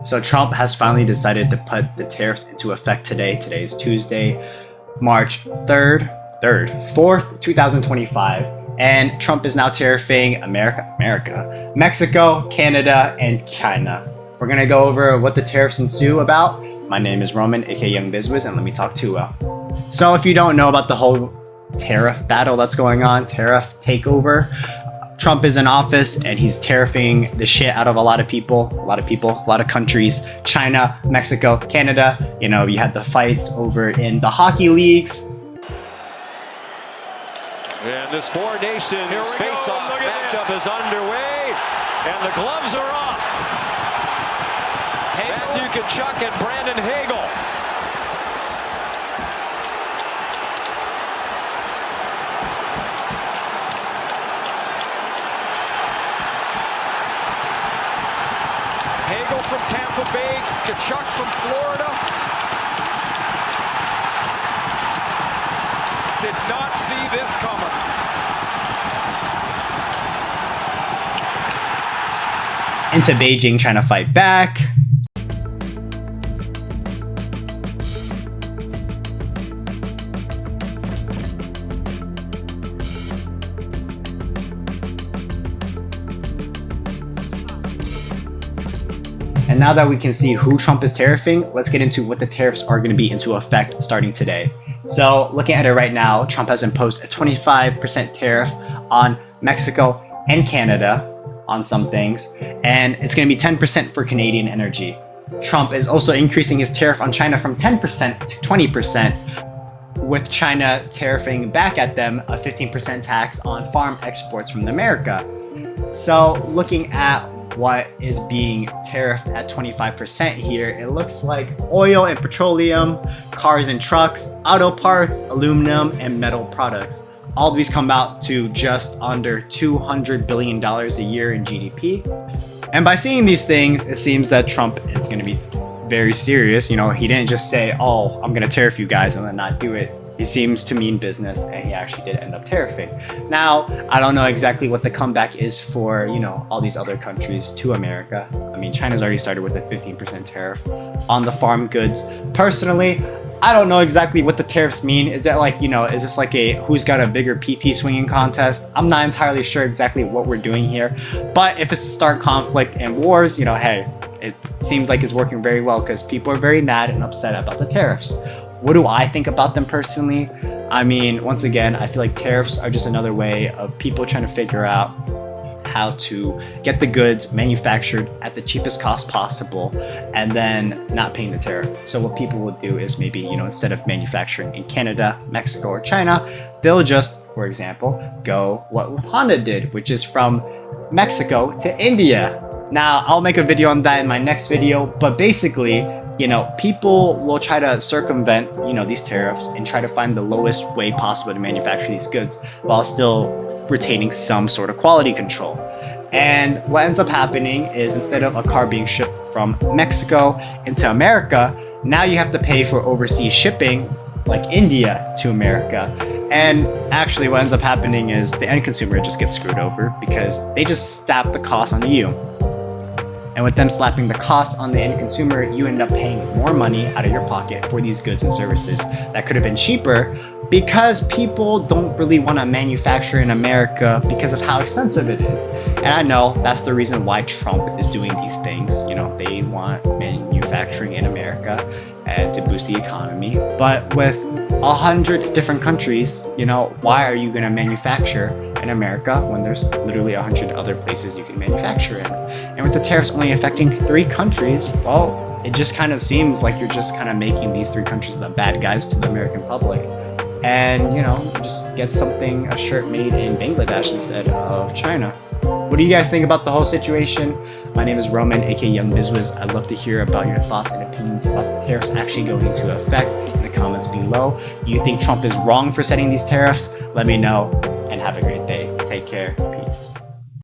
So Trump has finally decided to put the tariffs into effect today. Today is Tuesday, March 4th, 2025. And Trump is now tariffing America, Mexico, Canada, and China. We're gonna go over what the tariffs ensue about. My name is Roman, aka Young Bizwiz, and let me talk to So if you don't know about the whole tariff battle that's going on, tariff takeover, Trump is in office and he's tariffing the shit out of a lot of countries, China, Mexico, Canada. You know, you had the fights over in the hockey leagues. And this four nations face-off matchup is underway, and the gloves are off. Matthew Tkachuk and Brandon Hagel. Hagel from Tampa Bay, Tkachuk from Florida. Did not see this coming. Into Beijing trying to fight back. And now that we can see who Trump is tariffing, let's get into what the tariffs are going to be into effect starting today. So looking at it right now, Trump has imposed a 25% tariff on Mexico and Canada on some things, and it's going to be 10% for Canadian energy. Trump is also increasing his tariff on China from 10% to 20%, with China tariffing back at them a 15% tax on farm exports from America. So looking at what is being tariffed at 25% here, it looks like oil and petroleum, cars and trucks, auto parts, aluminum, and metal products. All of these come out to just under $200 billion a year in GDP. And by seeing these things, it seems that Trump is going to be very serious. You know, he didn't just say, oh, I'm going to tariff you guys and then not do it. He seems to mean business, and he actually did end up tariffing. Now, I don't know exactly what the comeback is for, you know, all these other countries to America. I mean, China's already started with a 15% tariff on the farm goods. Personally, I don't know exactly what the tariffs mean. Is that like, you know, is this like a who's got a bigger PP swinging contest? I'm not entirely sure exactly what we're doing here. But if it's to start conflict and wars, you know, hey, it seems like it's working very well because people are very mad and upset about the tariffs. What do I think about them personally? I mean, once again, I feel like tariffs are just another way of people trying to figure out how to get the goods manufactured at the cheapest cost possible and then not paying the tariff. So what people will do is maybe, you know, instead of manufacturing in Canada, Mexico, or China, they'll just, for example, go what Honda did, which is from Mexico to India. Now, I'll make a video on that in my next video, but basically, you know, people will try to circumvent, you know, these tariffs and try to find the lowest way possible to manufacture these goods while still retaining some sort of quality control. And what ends up happening is instead of a car being shipped from Mexico into America, now you have to pay for overseas shipping like India to America. And actually what ends up happening is the end consumer just gets screwed over because they just slap the cost on you. And with them slapping the cost on the end consumer, you end up paying more money out of your pocket for these goods and services that could have been cheaper because people don't really want to manufacture in America because of how expensive it is. And I know that's the reason why Trump is doing these things. You know, they want manufacturing in America and to boost the economy. But with 100 different countries, you know, why are you going to manufacture in America when there's literally 100 other places you can manufacture in? And with the tariffs only affecting 3 countries, well, it just kind of seems like you're just kind of making these 3 countries the bad guys to the American public. And, you know, just get a shirt made in Bangladesh instead of China. What do you guys think about the whole situation? My name is Roman, aka Young Bizwiz. I'd love to hear about your thoughts and opinions about the tariffs actually going into effect in the comments below. Do you think Trump is wrong for setting these tariffs? Let me know, and have a great day. Take care. Peace.